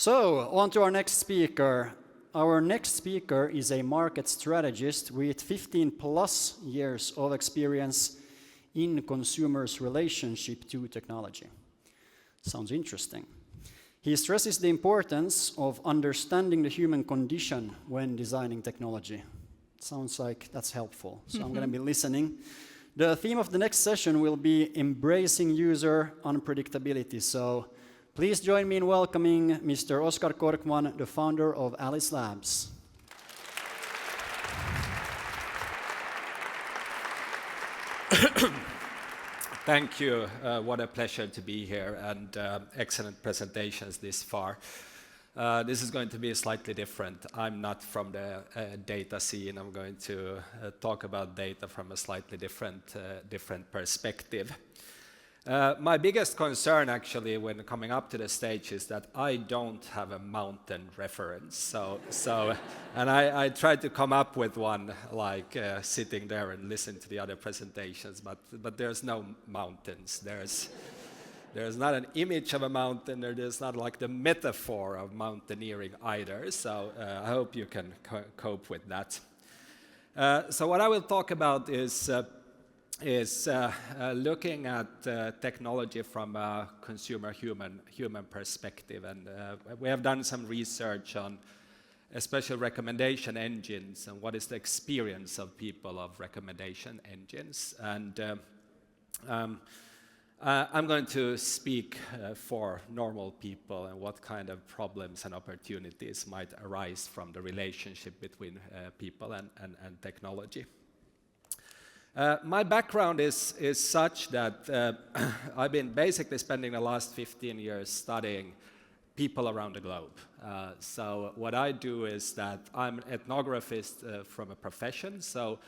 So, on to our next speaker. Our next speaker is a market strategist with 15 plus years of experience in consumers' relationship to technology. Sounds interesting. He stresses the importance of understanding the human condition when designing technology. Sounds like that's helpful, so I'm going to be listening. The theme of the next session will be embracing user unpredictability. So please join me in welcoming Mr. Oskar Korkman, the founder of Alice Labs. Thank you. What a pleasure to be here, and excellent presentations this far. This is going to be slightly different. I'm not from the data scene. I'm going to talk about data from a slightly different perspective. My biggest concern actually when coming up to the stage is that I don't have a mountain reference. And I tried to come up with one, like sitting there and listen to the other presentations, but there's no mountains. There's not an image of a mountain, or there's not like the metaphor of mountaineering either. So I hope you can cope with that. So what I will talk about is looking at technology from a consumer human perspective, and we have done some research on especially recommendation engines and what is the experience of people of recommendation engines. And I'm going to speak for normal people and what kind of problems and opportunities might arise from the relationship between people and technology. My background is such that I've been basically spending the last 15 years studying people around the globe. So what I do is that I'm an ethnographist from a profession. So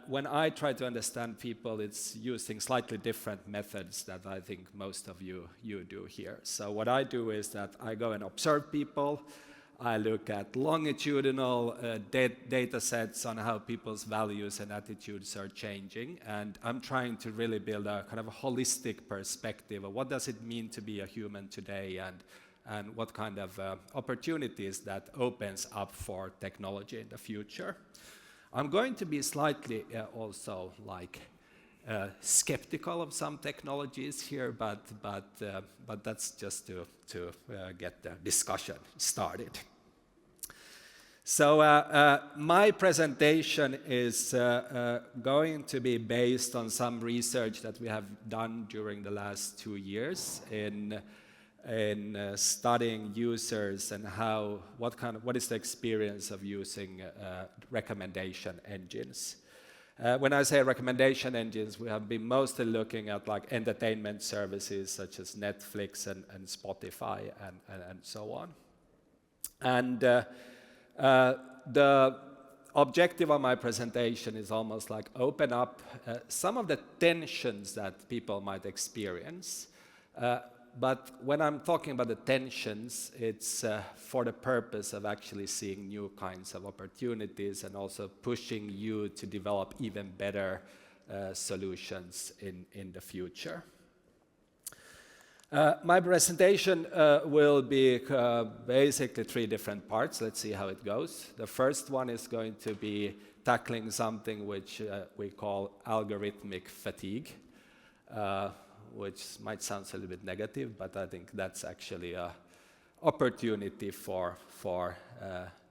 when I try to understand people, it's using slightly different methods that I think most of you do here. So what I do is that I go and observe people. I look at longitudinal data sets on how people's values and attitudes are changing, and I'm trying to really build a kind of a holistic perspective of what does it mean to be a human today, and what kind of opportunities that opens up for technology in the future. I'm going to be slightly also like skeptical of some technologies here, but that's just to get the discussion started. So my presentation is going to be based on some research that we have done during the last 2 years in studying users and what is the experience of using recommendation engines. When I say recommendation engines, we have been mostly looking at like entertainment services such as Netflix and Spotify and so on. And the objective of my presentation is almost like open up some of the tensions that people might experience. But when I'm talking about the tensions, it's for the purpose of actually seeing new kinds of opportunities and also pushing you to develop even better solutions in the future. My presentation will be basically 3 different parts. Let's see how it goes. The first one is going to be tackling something which we call algorithmic fatigue. Which might sound a little bit negative, but I think that's actually an opportunity for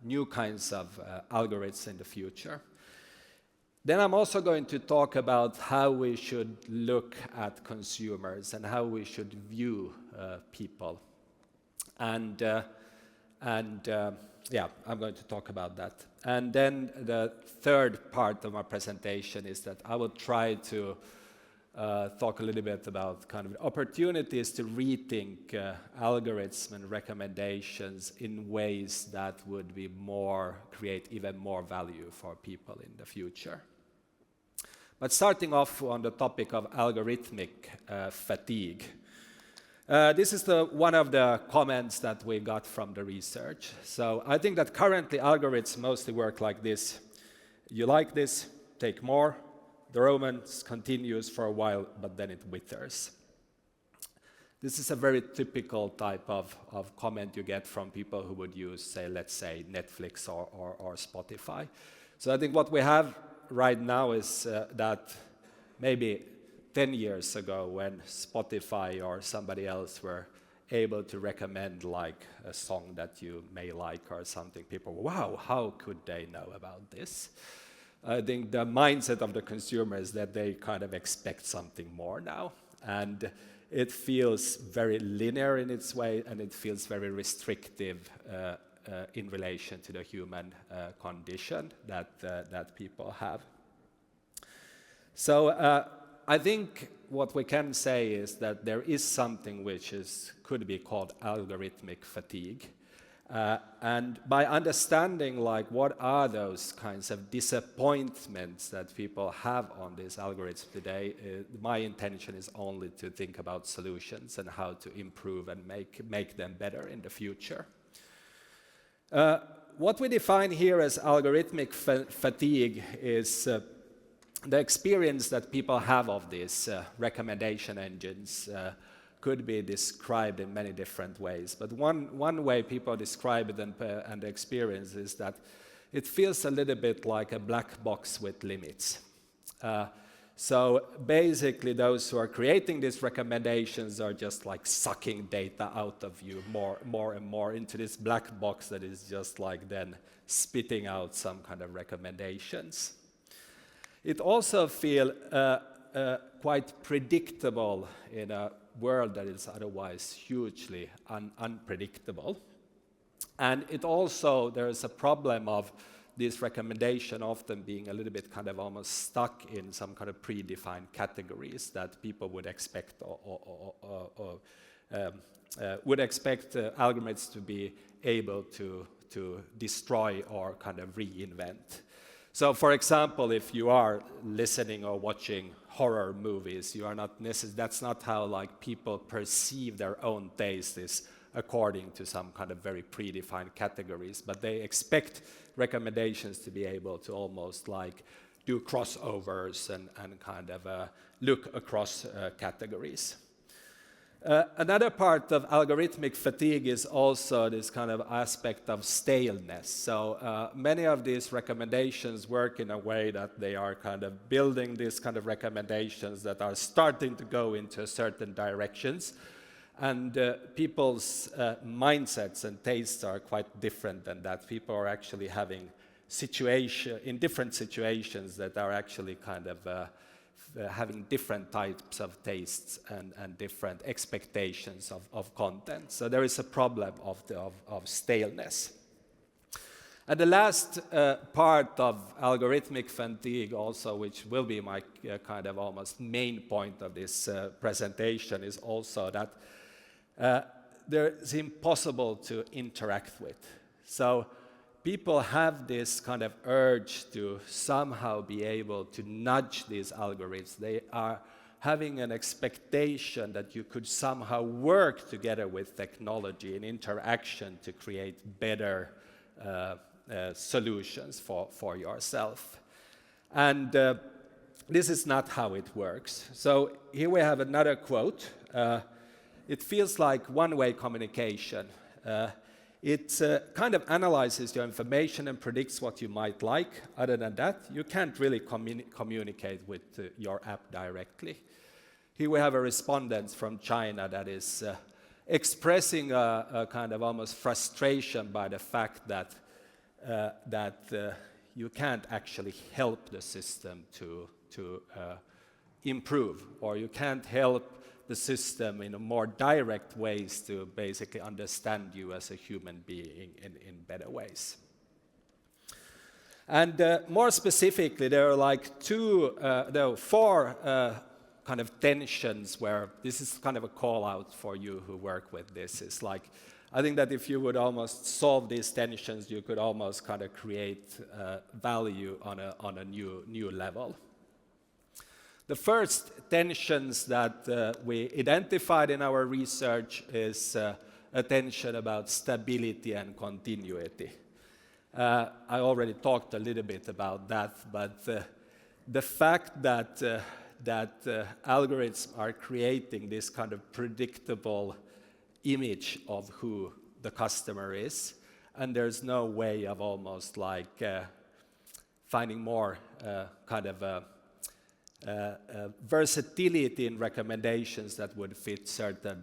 new kinds of algorithms in the future. Then I'm also going to talk about how we should look at consumers and how we should view people. And yeah, I'm going to talk about that. And then the third part of my presentation is that I will try to talk a little bit about kind of opportunities to rethink algorithms and recommendations in ways that would be create even more value for people in the future. But starting off on the topic of algorithmic fatigue. This is one of the comments that we got from the research. So I think that currently algorithms mostly work like this. You like this, take more. The romance continues for a while, but then it withers. This is a very typical type of comment you get from people who would use, say, let's say, Netflix or Spotify. So I think what we have right now is that maybe 10 years ago, when Spotify or somebody else were able to recommend like a song that you may like or something, people, wow, how could they know about this? I think the mindset of the consumer is that they kind of expect something more now. And it feels very linear in its way, and it feels very restrictive in relation to the human condition that people have. So I think what we can say is that there is something which could be called algorithmic fatigue. And by understanding like what are those kinds of disappointments that people have on these algorithms today, my intention is only to think about solutions and how to improve and make them better in the future. What we define here as algorithmic fatigue is the experience that people have of these recommendation engines could be described in many different ways. But one way people describe it and experience is that it feels a little bit like a black box with limits. So basically those who are creating these recommendations are just like sucking data out of you more and more into this black box that is just like then spitting out some kind of recommendations. It also feels quite predictable in a world that is otherwise hugely unpredictable. And it also, there is a problem of this recommendation often being a little bit kind of almost stuck in some kind of predefined categories that people would expect algorithms to be able to destroy or kind of reinvent. So, for example, if you are listening or watching horror movies, you are not that's not how like people perceive their own taste is according to some kind of very predefined categories, but they expect recommendations to be able to almost like do crossovers and kind of look across categories. Another part of algorithmic fatigue is also this kind of aspect of staleness. So many of these recommendations work in a way that they are kind of building these kind of recommendations that are starting to go into certain directions. And people's mindsets and tastes are quite different than that. People are actually having in different situations that are actually kind of having different types of tastes and different expectations of content. So there is a problem of staleness. And the last part of algorithmic fatigue also, which will be my kind of almost main point of this presentation, is also that it's impossible to interact with. So people have this kind of urge to somehow be able to nudge these algorithms. They are having an expectation that you could somehow work together with technology and interaction to create better solutions for yourself. And this is not how it works. So here we have another quote. It feels like one-way communication. It kind of analyzes your information and predicts what you might like. Other than that, you can't really communicate with your app directly. Here we have a respondent from China that is expressing a kind of almost frustration by the fact that you can't actually help the system to improve, or you can't help the system in a more direct ways to basically understand you as a human being in better ways. And more specifically, there are like four kind of tensions where this is kind of a call out for you who work with this. It's like, I think that if you would almost solve these tensions, you could almost kind of create value on a new level. The first tensions that we identified in our research is a tension about stability and continuity. I already talked a little bit about that, but the fact that algorithms are creating this kind of predictable image of who the customer is, and there's no way of almost like finding more kind of versatility in recommendations that would fit certain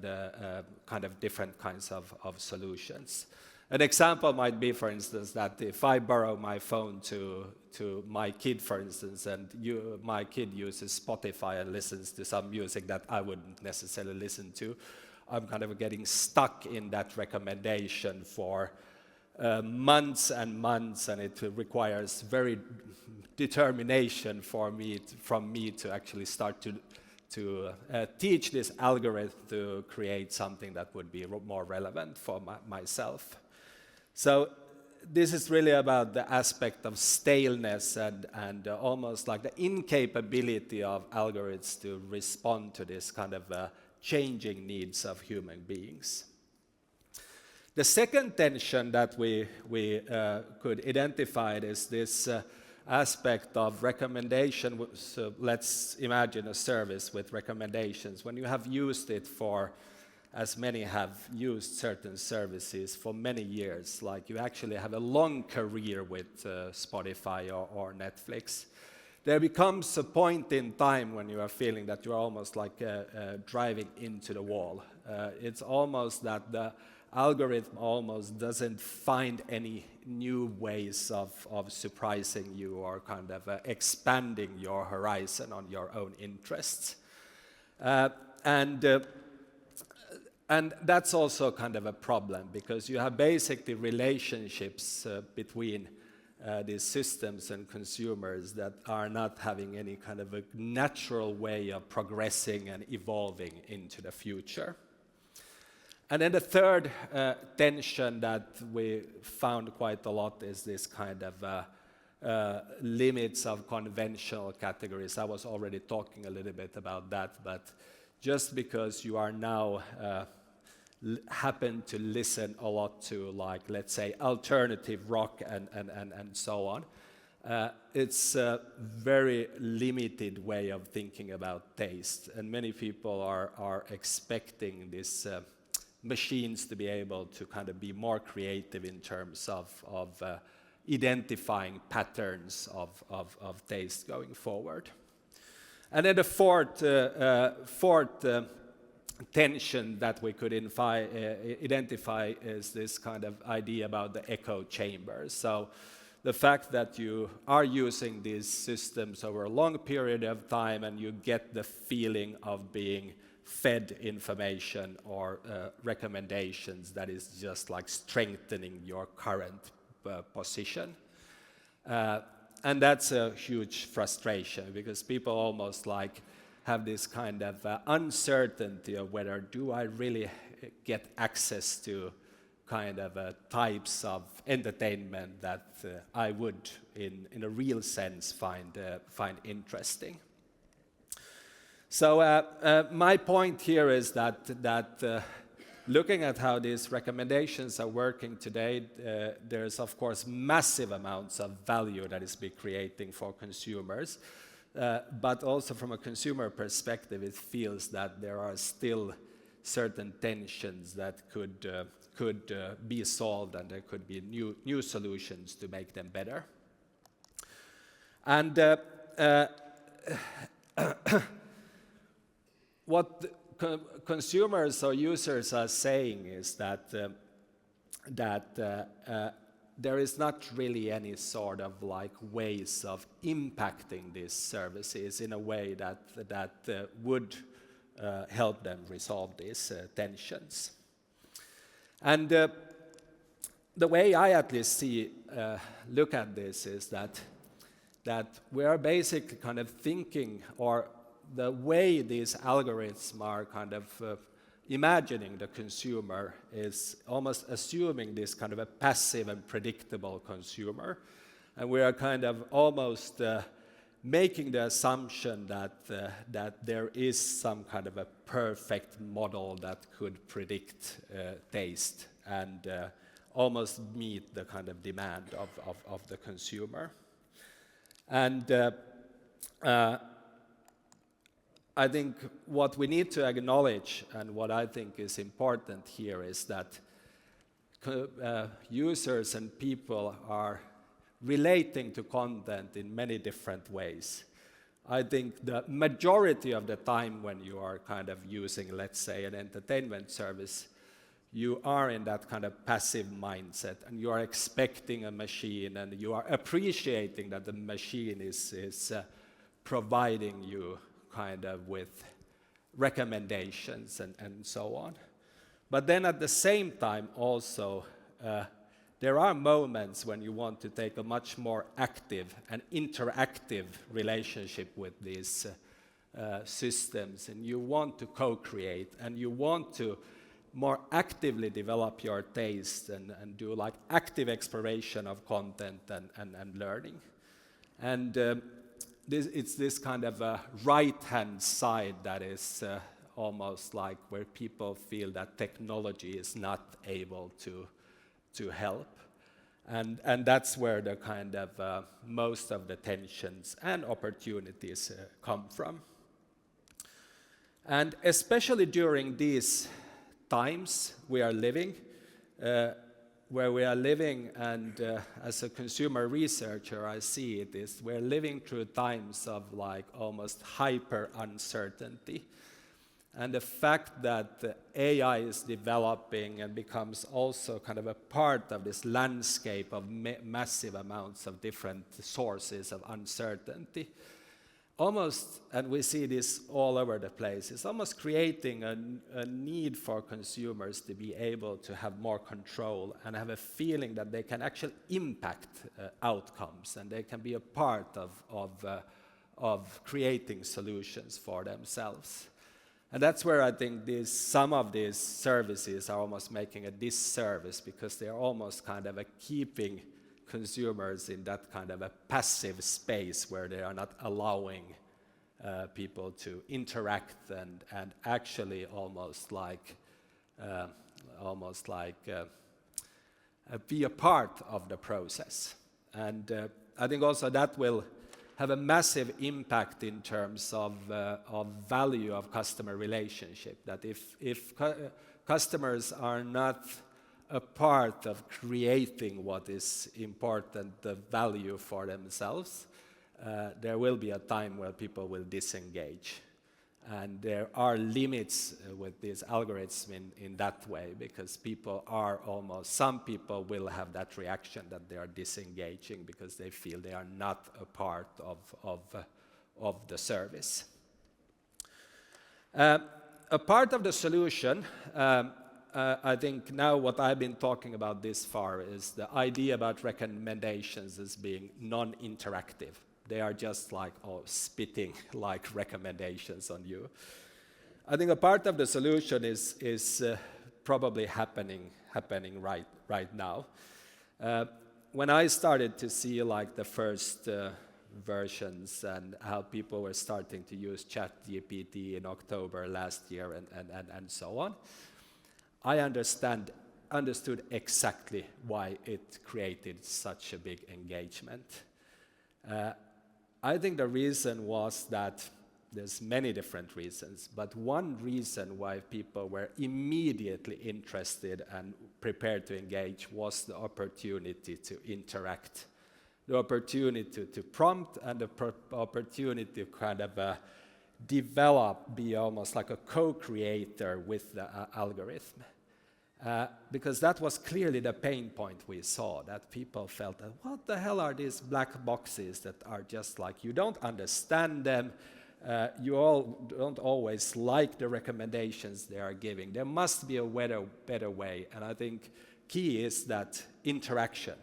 kind of different kinds of solutions. An example might be, for instance, that if I borrow my phone to my kid, for instance, and my kid uses Spotify and listens to some music that I wouldn't necessarily listen to, I'm kind of getting stuck in that recommendation for months and months, and it requires very determination from me to actually start to teach this algorithm to create something that would be more relevant for myself. So this is really about the aspect of staleness and almost like the incapability of algorithms to respond to this kind of changing needs of human beings. The second tension that we could identify is this aspect of recommendation. So let's imagine a service with recommendations. When you have used it for, as many have used certain services for many years, like you actually have a long career with Spotify or Netflix, there becomes a point in time when you are feeling that you're almost like driving into the wall. It's almost that the algorithm almost doesn't find any new ways of surprising you or kind of expanding your horizon on your own interests. And that's also kind of a problem, because you have basically relationships between these systems and consumers that are not having any kind of a natural way of progressing and evolving into the future. And then the third tension that we found quite a lot is this kind of limits of conventional categories. I was already talking a little bit about that, but just because you are now happen to listen a lot to, like, let's say, alternative rock and so on, it's a very limited way of thinking about taste. And many people are expecting this machines to be able to kind of be more creative in terms of identifying patterns of taste going forward. And then the fourth tension that we could identify is this kind of idea about the echo chambers. So the fact that you are using these systems over a long period of time and you get the feeling of being fed information or recommendations that is just like strengthening your current position. And that's a huge frustration, because people almost like have this kind of uncertainty of whether do I really get access to kind of types of entertainment that I would in a real sense find interesting. So my point here is that looking at how these recommendations are working today, there's of course massive amounts of value that is being creating for consumers, but also from a consumer perspective, it feels that there are still certain tensions that could be solved, and there could be new solutions to make them better. And what consumers or users are saying is that there is not really any sort of like ways of impacting these services in a way that would help them resolve these tensions. And the way I at least look at this is that we are basically kind of thinking, or the way these algorithms are kind of imagining the consumer is almost assuming this kind of a passive and predictable consumer. And we are kind of almost making the assumption that there is some kind of a perfect model that could predict taste and almost meet the kind of demand of the consumer. And I think what we need to acknowledge, and what I think is important here, is that users and people are relating to content in many different ways. I think the majority of the time when you are kind of using, let's say, an entertainment service, you are in that kind of passive mindset, and you are expecting a machine, and you are appreciating that the machine is providing you kind of with recommendations and so on. But then at the same time also, there are moments when you want to take a much more active and interactive relationship with these systems, and you want to co-create, and you want to more actively develop your taste and do like active exploration of content and learning. And it's this kind of right-hand side that is almost like where people feel that technology is not able to help. And that's where the kind of most of the tensions and opportunities come from. And especially during these times we are living, where we are living, and as a consumer researcher I see it, is we're living through times of like almost hyper uncertainty. And the fact that AI is developing and becomes also kind of a part of this landscape of massive amounts of different sources of uncertainty, almost, and we see this all over the place, it's almost creating a need for consumers to be able to have more control and have a feeling that they can actually impact outcomes, and they can be a part of creating solutions for themselves. And that's where I think some of these services are almost making a disservice, because they're almost kind of keeping consumers in that kind of a passive space where they are not allowing people to interact and actually almost like be a part of the process. And I think also that will have a massive impact in terms of value of customer relationship. That if customers are not a part of creating what is important, the value for themselves, there will be a time where people will disengage. And there are limits with these algorithms in that way, because some people will have that reaction that they are disengaging because they feel they are not a part of the service. A part of the solution, I think now what I've been talking about this far is the idea about recommendations as being non-interactive. They are just like spitting like recommendations on you. I think a part of the solution is probably happening right now. When I started to see like the first versions and how people were starting to use ChatGPT in October last year and so on, I understood exactly why it created such a big engagement. I think the reason was that there's many different reasons, but one reason why people were immediately interested and prepared to engage was the opportunity to interact, the opportunity to prompt, and the opportunity to kind of develop, be almost like a co-creator with the algorithm. Because that was clearly the pain point we saw, that people felt that what the hell are these black boxes that are just like, you don't understand them, you all don't always like the recommendations they are giving. There must be a better way, and I think key is that interaction.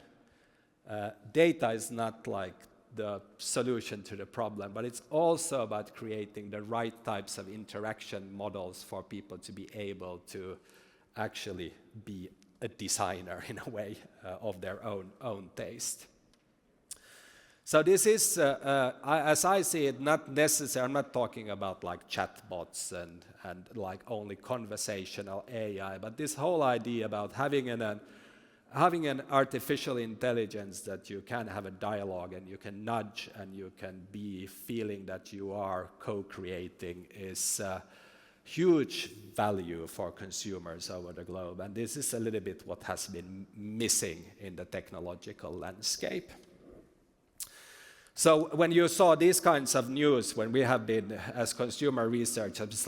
Data is not like the solution to the problem, but it's also about creating the right types of interaction models for people to be able to actually be a designer in a way of their own taste. So this is, as I see it, not necessary. I'm not talking about like chatbots and like only conversational AI, but this whole idea about having having an artificial intelligence that you can have a dialogue and you can nudge and you can be feeling that you are co-creating is huge value for consumers over the globe. And this is a little bit what has been missing in the technological landscape. So when you saw these kinds of news, when we have been, as consumer researchers,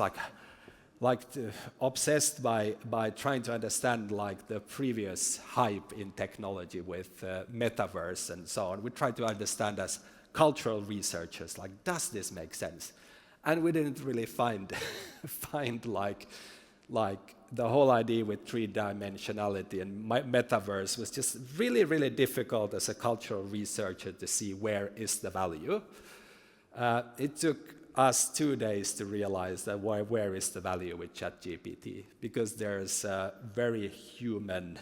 obsessed by trying to understand like the previous hype in technology with metaverse and so on. We try to understand as cultural researchers, like, does this make sense? And we didn't really find like the whole idea with three-dimensionality and metaverse was just really, really difficult as a cultural researcher to see where is the value. It took us 2 days to realize that where is the value with ChatGPT, because there's a very human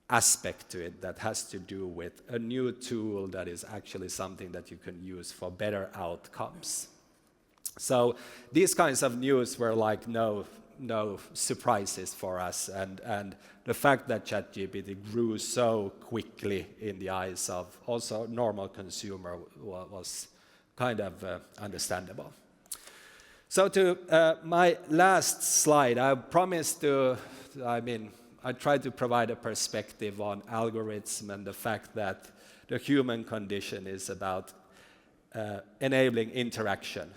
aspect to it that has to do with a new tool that is actually something that you can use for better outcomes. So these kinds of news were like no surprises for us, and the fact that ChatGPT grew so quickly in the eyes of also normal consumer was kind of understandable. So to my last slide, I promised I tried to provide a perspective on algorithm and the fact that the human condition is about enabling interaction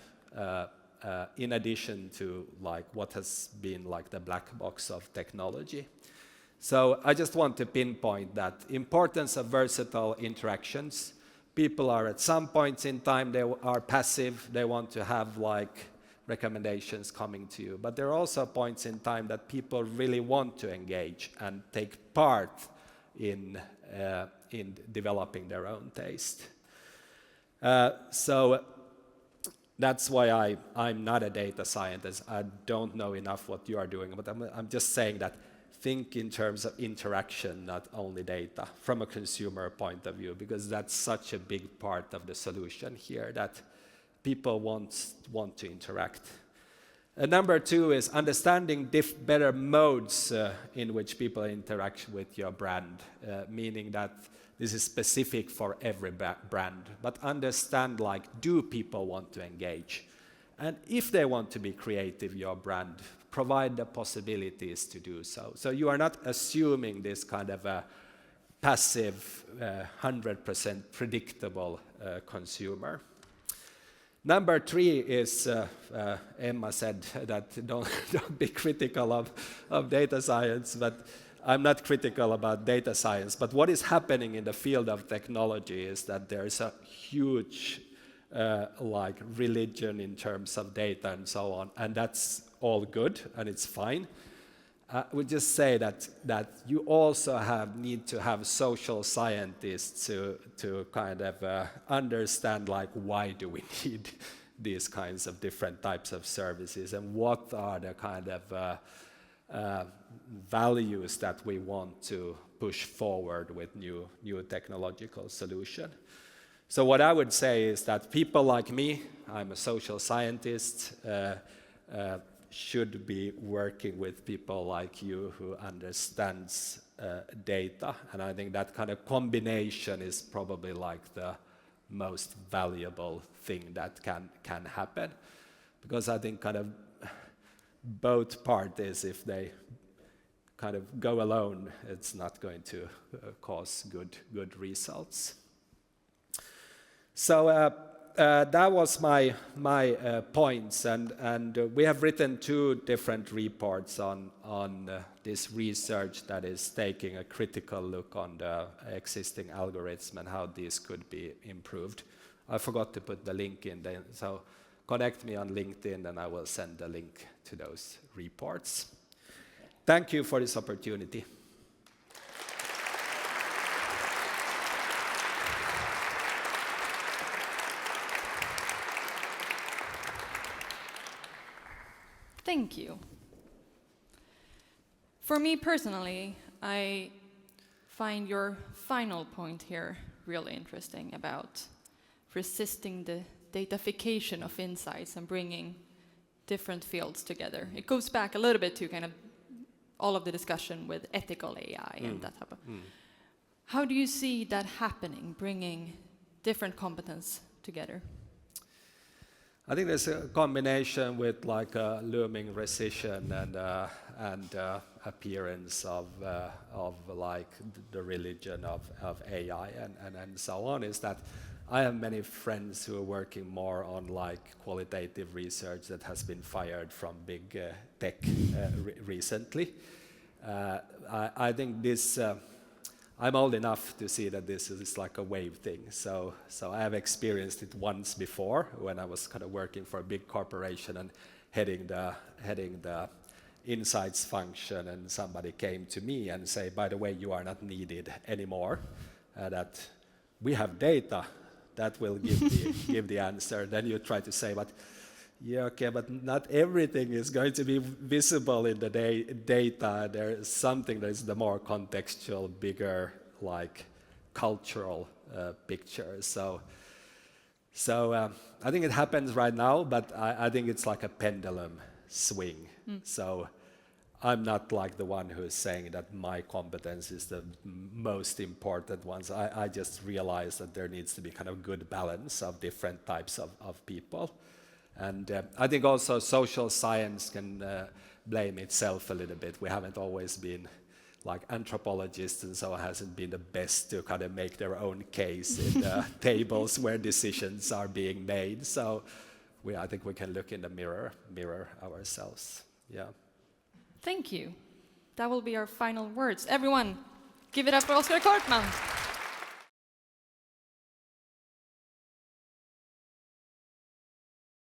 in addition to like what has been like the black box of technology. So I just want to pinpoint that importance of versatile interactions. People are at some points in time, they are passive, they want to have like recommendations coming to you. But there are also points in time that people really want to engage and take part in developing their own taste. So that's why I'm not a data scientist. I don't know enough what you are doing, but I'm just saying that think in terms of interaction, not only data, from a consumer point of view, because that's such a big part of the solution here, that people want to interact. Number 2 is understanding better modes in which people interact with your brand, meaning that this is specific for every brand, but understand like, do people want to engage? And if they want to be creative, your brand, provide the possibilities to do so. So you are not assuming this kind of a passive, 100% predictable consumer. Number 3 is, Emma said that don't be critical of data science, but I'm not critical about data science. But what is happening in the field of technology is that there's a huge like religion in terms of data and so on, and that's all good and it's fine. We just say that you also need to have social scientists to kind of understand like, why do we need these kinds of different types of services, and what are the kind of values that we want to push forward with new technological solution. So what I would say is that people like me, I'm a social scientist, should be working with people like you who understands data. And I think that kind of combination is probably like the most valuable thing that can happen. Because I think kind of both parties, if they kind of go alone, it's not going to cause good results. So that was my points, and we have written 2 different reports on this research that is taking a critical look on the existing algorithms and how these could be improved. I forgot to put the link in there, so connect me on LinkedIn and I will send the link to those reports. Thank you for this opportunity. Thank you. For me personally, I find your final point here really interesting about resisting the datafication of insights and bringing different fields together. It goes back a little bit to kind of all of the discussion with ethical AI and that type of. How do you see that happening, bringing different competence together? I think there's a combination with like a looming recession and appearance of like the religion of AI and so on, is that I have many friends who are working more on like qualitative research that has been fired from big tech recently. I think this. I'm old enough to see that this is like a wave thing. So I have experienced it once before when I was kind of working for a big corporation and heading the insights function, and somebody came to me and say, by the way, you are not needed anymore. That we have data that will give the answer. Then you try to say, but yeah, okay, but not everything is going to be visible in the data. There's something that is the more contextual, bigger, like cultural picture. So I think it happens right now, but I think it's like a pendulum swing. So I'm not like the one who is saying that my competence is the most important ones. I just realize that there needs to be kind of good balance of different types of people. And I think also social science can blame itself a little bit. We haven't always been like anthropologists, and so hasn't been the best to kind of make their own case in the tables where decisions are being made. So I think we can look in the mirror ourselves. Yeah. Thank you. That will be our final words. Everyone, give it up for Oskar Korkman.